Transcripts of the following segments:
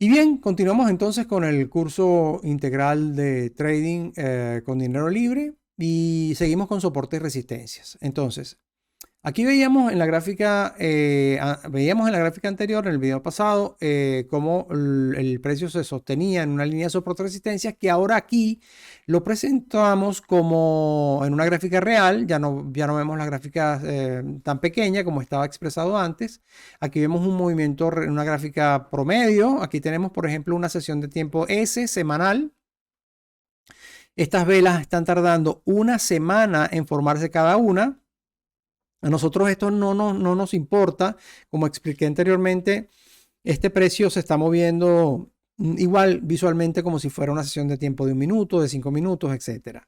Y bien, continuamos entonces con el curso integral de trading con dinero libre y seguimos con soportes y resistencias. Entonces, aquí veíamos en la gráfica, veíamos en la gráfica anterior, en el video pasado, cómo el precio se sostenía en una línea de soporte y resistencia, que ahora aquí lo presentamos como en una gráfica real. Ya no vemos la gráfica tan pequeña como estaba expresado antes. Aquí vemos un movimiento en una gráfica promedio. Aquí tenemos, por ejemplo, una sesión de tiempo S semanal. Estas velas están tardando una semana en formarse cada una. A nosotros esto no nos importa. Como expliqué anteriormente, este precio se está moviendo igual visualmente como si fuera una sesión de tiempo de 1 minuto, de 5 minutos, etcétera.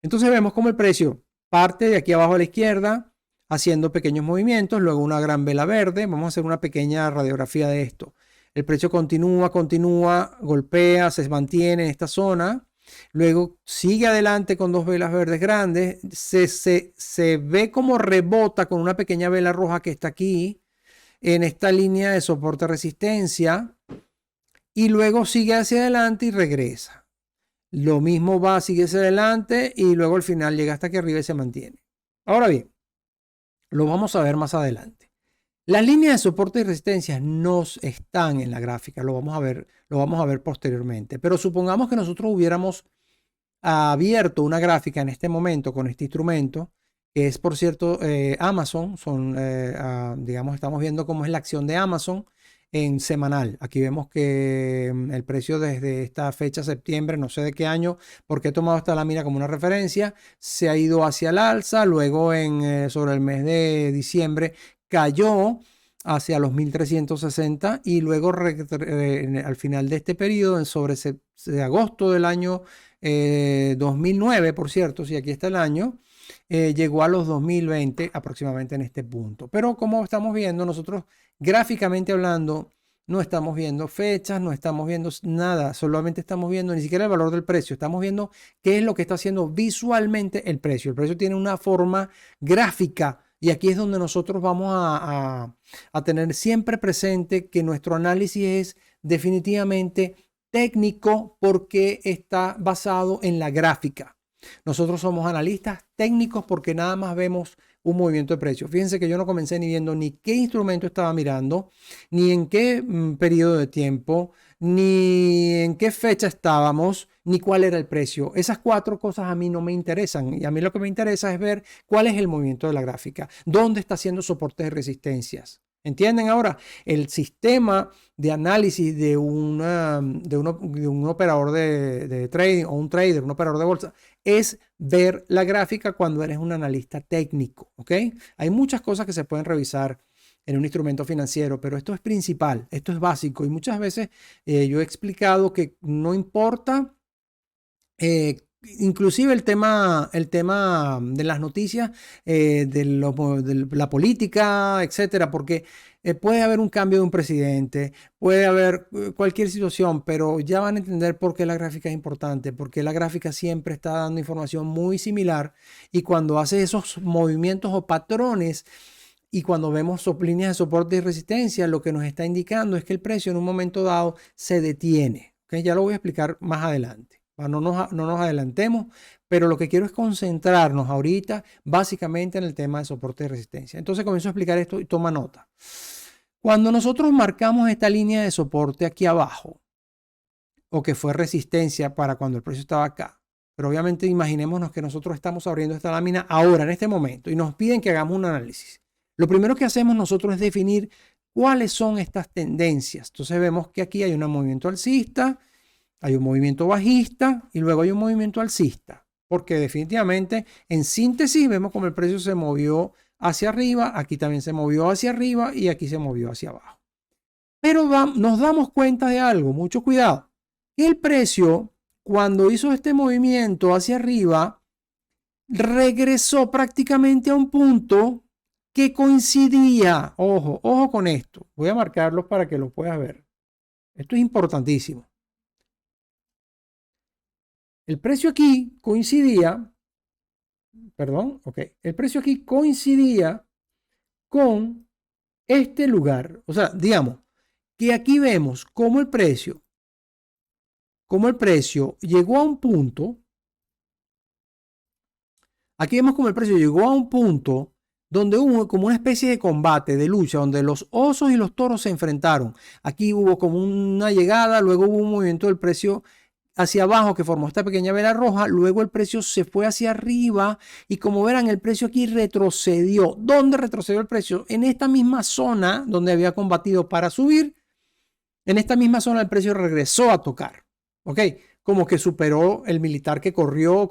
Entonces vemos como el precio parte de aquí abajo a la izquierda haciendo pequeños movimientos, luego una gran vela verde. Vamos a hacer una pequeña radiografía de esto. El precio continúa, golpea, se mantiene en esta zona. Luego sigue adelante con dos velas verdes grandes. Se ve como rebota con una pequeña vela roja que está aquí en esta línea de soporte-resistencia. Y luego sigue hacia adelante y regresa. Lo mismo va, sigue hacia adelante y luego al final llega hasta aquí arriba y se mantiene. Ahora bien, lo vamos a ver más adelante. Las líneas de soporte y resistencia no están en la gráfica, lo vamos a ver posteriormente. Pero supongamos que nosotros hubiéramos abierto una gráfica en este momento con este instrumento, que es, por cierto, Amazon. Digamos, estamos viendo cómo es la acción de Amazon en semanal. Aquí vemos que el precio desde esta fecha, septiembre, no sé de qué año, porque he tomado esta lámina como una referencia, se ha ido hacia el alza. Luego sobre el mes de diciembre cayó hacia los 1360 y luego al final de este periodo, de agosto del año 2009, por cierto, si aquí está el año, llegó a los 2020 aproximadamente en este punto. Pero como estamos viendo, nosotros gráficamente hablando, no estamos viendo fechas, no estamos viendo nada, solamente estamos viendo ni siquiera el valor del precio, estamos viendo qué es lo que está haciendo visualmente el precio. El precio tiene una forma gráfica y aquí es donde nosotros vamos a tener siempre presente que nuestro análisis es definitivamente técnico porque está basado en la gráfica. Nosotros somos analistas técnicos porque nada más vemos un movimiento de precio. Fíjense que yo no comencé ni viendo ni qué instrumento estaba mirando, ni en qué periodo de tiempo, ni en qué fecha estábamos, ni cuál era el precio. Esas cuatro cosas a mí no me interesan. Y a mí lo que me interesa es ver cuál es el movimiento de la gráfica, dónde está haciendo soportes y resistencias. ¿Entienden ahora? El sistema de análisis de un operador de trading o un trader, un operador de bolsa, es ver la gráfica cuando eres un analista técnico, ¿ok? Hay muchas cosas que se pueden revisar en un instrumento financiero, pero esto es principal, esto es básico y muchas veces yo he explicado que no importa. Inclusive el tema de las noticias, de la política, etcétera, porque puede haber un cambio de un presidente, puede haber cualquier situación, pero ya van a entender por qué la gráfica es importante, porque la gráfica siempre está dando información muy similar y cuando hace esos movimientos o patrones y cuando vemos líneas de soporte y resistencia, lo que nos está indicando es que el precio en un momento dado se detiene. ¿Okay? Ya lo voy a explicar más adelante. No nos adelantemos, pero lo que quiero es concentrarnos ahorita básicamente en el tema de soporte y resistencia. Entonces comienzo a explicar esto y toma nota. Cuando nosotros marcamos esta línea de soporte aquí abajo, o que fue resistencia para cuando el precio estaba acá, pero obviamente imaginémonos que nosotros estamos abriendo esta lámina ahora, en este momento, y nos piden que hagamos un análisis. Lo primero que hacemos nosotros es definir cuáles son estas tendencias. Entonces vemos que aquí hay un movimiento alcista, hay un movimiento bajista y luego hay un movimiento alcista, porque definitivamente en síntesis vemos como el precio se movió hacia arriba, aquí también se movió hacia arriba y aquí se movió hacia abajo. Pero nos damos cuenta de algo, mucho cuidado, que el precio cuando hizo este movimiento hacia arriba regresó prácticamente a un punto que coincidía, ojo con esto, voy a marcarlos para que lo puedas ver, esto es importantísimo. El precio aquí coincidía, el precio aquí coincidía con este lugar. O sea, digamos que aquí vemos cómo el precio llegó a un punto. Aquí vemos cómo el precio llegó a un punto donde hubo como una especie de combate, de lucha, donde los osos y los toros se enfrentaron. Aquí hubo como una llegada, luego hubo un movimiento del precio hacia abajo que formó esta pequeña vela roja, luego el precio se fue hacia arriba y como verán el precio aquí retrocedió. ¿Dónde retrocedió el precio? En esta misma zona donde había combatido para subir, en esta misma zona el precio regresó a tocar. ¿Ok? Como que superó el militar que corrió,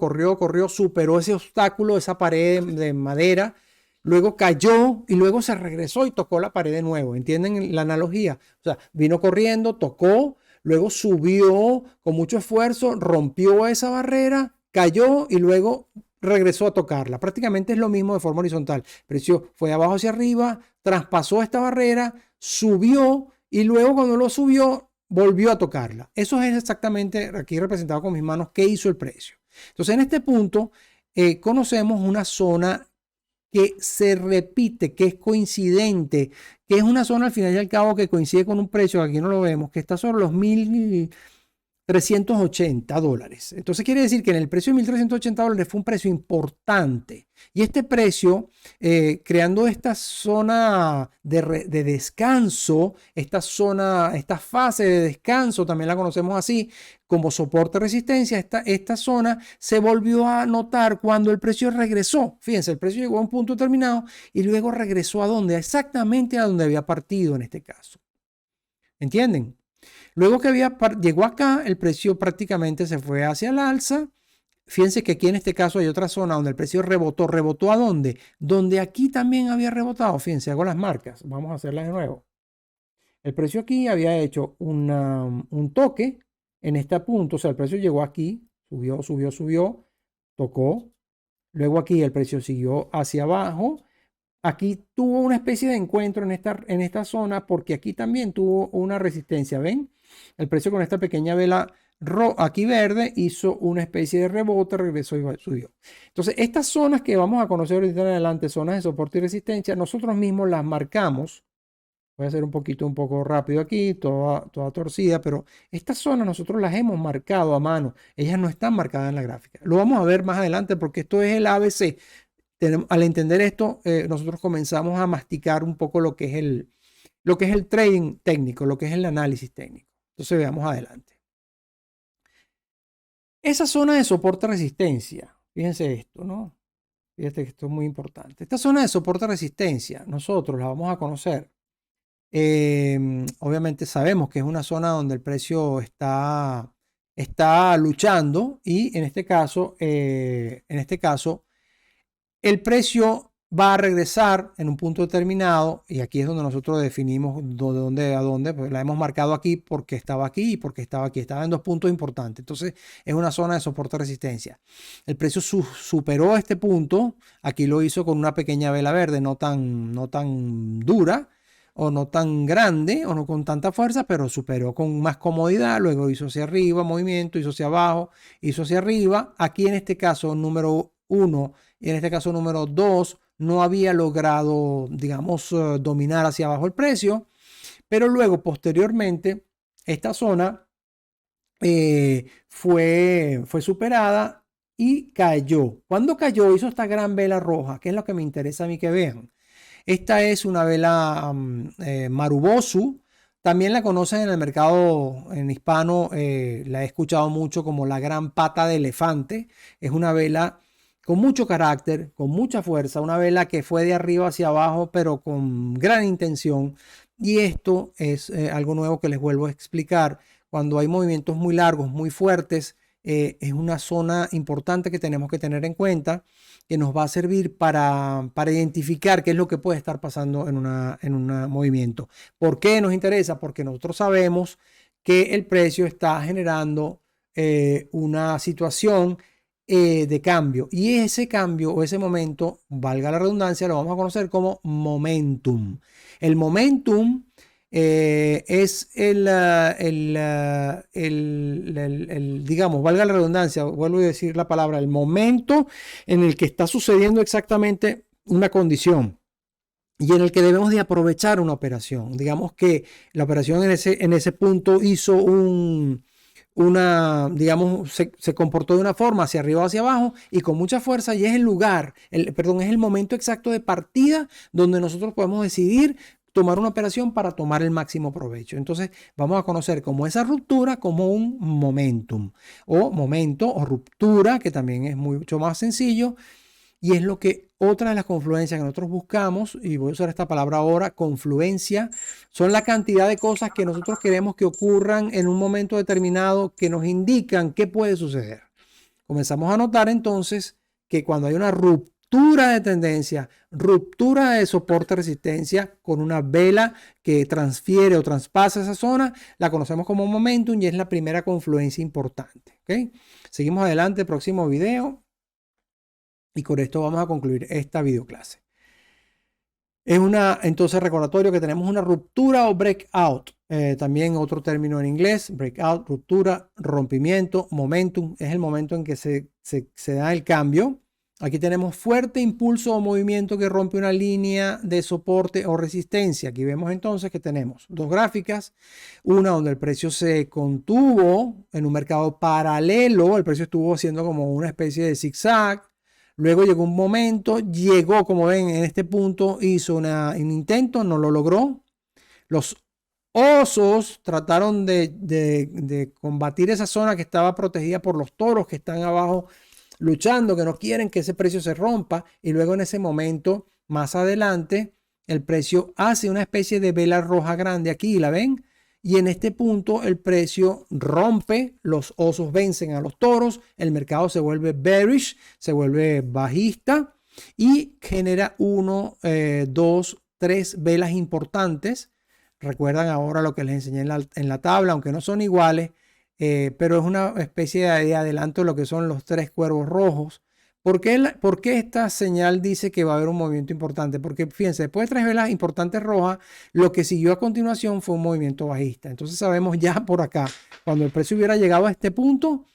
superó ese obstáculo, esa pared de madera, luego cayó y luego se regresó y tocó la pared de nuevo. ¿Entienden la analogía? O sea, vino corriendo, tocó, luego subió con mucho esfuerzo, rompió esa barrera, cayó y luego regresó a tocarla. Prácticamente es lo mismo de forma horizontal. El precio fue de abajo hacia arriba, traspasó esta barrera, subió y luego cuando lo subió, volvió a tocarla. Eso es exactamente aquí representado con mis manos qué hizo el precio. Entonces, en este punto conocemos una zona que se repite, que es coincidente, que es una zona al final y al cabo que coincide con un precio, aquí no lo vemos, que está sobre los 1.380 dólares. Entonces quiere decir que en el precio de 1.380 dólares fue un precio importante. Y este precio, creando esta zona de descanso, esta fase de descanso, también la conocemos así, como soporte resistencia, esta zona se volvió a notar cuando el precio regresó. Fíjense, el precio llegó a un punto determinado y luego regresó a dónde, exactamente a donde había partido en este caso. ¿Entienden? Luego que llegó acá, el precio prácticamente se fue hacia el alza. Fíjense que aquí en este caso hay otra zona donde el precio rebotó. ¿Rebotó a dónde? Donde aquí también había rebotado. Fíjense, hago las marcas. Vamos a hacerlas de nuevo. El precio aquí había hecho un toque en este punto. O sea, el precio llegó aquí, subió, tocó. Luego aquí el precio siguió hacia abajo. Aquí tuvo una especie de encuentro en esta zona porque aquí también tuvo una resistencia. ¿Ven? El precio con esta pequeña vela aquí verde hizo una especie de rebote, regresó y subió. Entonces, estas zonas que vamos a conocer ahorita en adelante, zonas de soporte y resistencia, nosotros mismos las marcamos. Voy a hacer un poco rápido aquí, toda torcida, pero estas zonas nosotros las hemos marcado a mano. Ellas no están marcadas en la gráfica. Lo vamos a ver más adelante porque esto es el ABC. Al entender esto, nosotros comenzamos a masticar un poco lo que es el trading técnico, lo que es el análisis técnico. Entonces veamos adelante. Esa zona de soporte-resistencia, fíjense esto, ¿no? Fíjate que esto es muy importante. Esta zona de soporte-resistencia, nosotros la vamos a conocer. Obviamente sabemos que es una zona donde el precio está luchando y en este caso, el precio va a regresar en un punto determinado y aquí es donde nosotros definimos de dónde a dónde, pues la hemos marcado aquí porque estaba aquí y porque estaba aquí, estaba en dos puntos importantes. Entonces es una zona de soporte resistencia. El precio superó este punto, aquí lo hizo con una pequeña vela verde, no tan dura o no tan grande o no con tanta fuerza, pero superó con más comodidad, luego hizo hacia arriba movimiento, hizo hacia abajo, hizo hacia arriba. Aquí en este caso número 1 y en este caso número 2 no había logrado, digamos, dominar hacia abajo el precio, pero luego posteriormente esta zona fue superada y cayó. Cuando cayó hizo esta gran vela roja, que es lo que me interesa a mí que vean. Esta es una vela Marubozu. También la conocen en el mercado en hispano, la he escuchado mucho como la gran pata de elefante. Es una vela con mucho carácter, con mucha fuerza, una vela que fue de arriba hacia abajo, pero con gran intención. Y esto es algo nuevo que les vuelvo a explicar. Cuando hay movimientos muy largos, muy fuertes, es una zona importante que tenemos que tener en cuenta, que nos va a servir para identificar qué es lo que puede estar pasando en un movimiento. ¿Por qué nos interesa? Porque nosotros sabemos que el precio está generando una situación de cambio y ese cambio o ese momento, valga la redundancia, lo vamos a conocer como momentum. El momentum es digamos, valga la redundancia, vuelvo a decir la palabra, el momento en el que está sucediendo exactamente una condición. y en el que debemos de aprovechar una operación. Digamos que la operación en ese punto hizo digamos, se comportó de una forma hacia arriba o hacia abajo y con mucha fuerza, y es el lugar, perdón, es el momento exacto de partida donde nosotros podemos decidir tomar una operación para tomar el máximo provecho. Entonces vamos a conocer como esa ruptura como un momentum o momento o ruptura, que también es mucho más sencillo. Y es lo que otra de las confluencias que nosotros buscamos, y voy a usar esta palabra ahora, confluencia, son la cantidad de cosas que nosotros queremos que ocurran en un momento determinado que nos indican qué puede suceder. Comenzamos a notar entonces que cuando hay una ruptura de tendencia, ruptura de soporte resistencia con una vela que transfiere o traspasa esa zona, la conocemos como momentum y es la primera confluencia importante. ¿Okay? Seguimos adelante, próximo video. Y con esto vamos a concluir esta videoclase. Es entonces recordatorio que tenemos una ruptura o breakout. También otro término en inglés, breakout, ruptura, rompimiento, momentum. Es el momento en que se da el cambio. Aquí tenemos fuerte impulso o movimiento que rompe una línea de soporte o resistencia. Aquí vemos entonces que tenemos dos gráficas. Una donde el precio se contuvo en un mercado paralelo. El precio estuvo haciendo como una especie de zigzag. Luego llegó un momento, llegó, como ven, en este punto, hizo un intento, no lo logró. Los osos trataron de combatir esa zona que estaba protegida por los toros que están abajo luchando, que no quieren que ese precio se rompa. Y luego en ese momento, más adelante, el precio hace una especie de vela roja grande. Aquí, ¿la ven? Y en este punto el precio rompe, los osos vencen a los toros, el mercado se vuelve bearish, se vuelve bajista y genera 1, 2, 3 velas importantes. Recuerdan ahora lo que les enseñé en la tabla, aunque no son iguales, pero es una especie de adelanto de lo que son los 3 cuervos rojos. ¿Por qué esta señal dice que va a haber un movimiento importante? Porque fíjense, después de 3 velas importantes rojas, lo que siguió a continuación fue un movimiento bajista. Entonces sabemos ya por acá, cuando el precio hubiera llegado a este punto,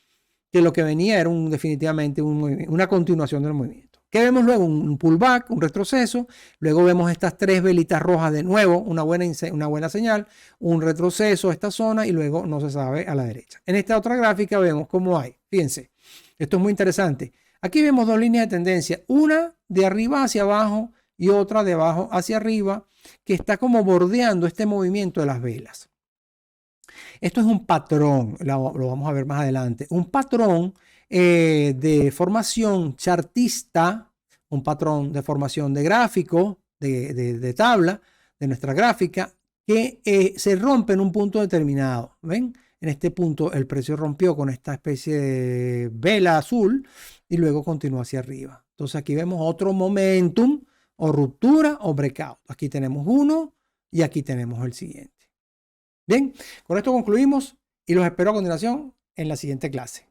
que lo que venía era definitivamente una continuación del movimiento. ¿Qué vemos luego? Un pullback, un retroceso. Luego vemos estas 3 velitas rojas de nuevo, una buena señal, un retroceso a esta zona y luego no se sabe a la derecha. En esta otra gráfica vemos cómo hay. Fíjense, esto es muy interesante. Aquí vemos dos líneas de tendencia, una de arriba hacia abajo y otra de abajo hacia arriba, que está como bordeando este movimiento de las velas. Esto es un patrón, lo vamos a ver más adelante, un patrón de formación chartista, un patrón de formación de gráfico, de tabla, de nuestra gráfica, que se rompe en un punto determinado. ¿Ven? En este punto el precio rompió con esta especie de vela azul y luego continuó hacia arriba. Entonces aquí vemos otro momentum o ruptura o breakout. Aquí tenemos uno y aquí tenemos el siguiente. Bien, con esto concluimos y los espero a continuación en la siguiente clase.